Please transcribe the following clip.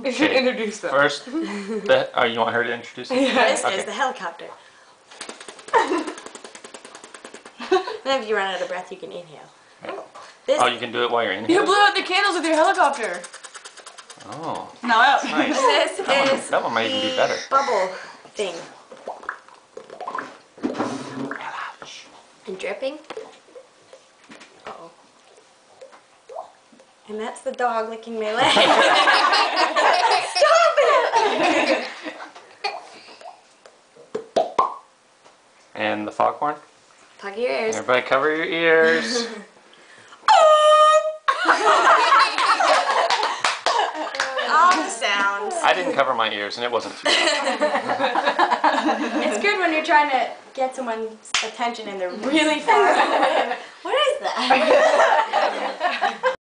You should introduce them. First, oh, you want her to introduce them? This is the helicopter. And if you run out of breath, you can inhale. This Oh, you can do it while you're in You here? blew out the candles with your helicopter. Oh. Now out. Nice. This is That one might even be better. bubble thing. And dripping. Uh-oh. And that's the dog licking my leg. Stop it! And the foghorn? Plug your ears. Everybody cover your ears. All the sounds. I didn't cover my ears and it wasn't too bad. It's good when you're trying to get someone's attention and they're really far away. What is that?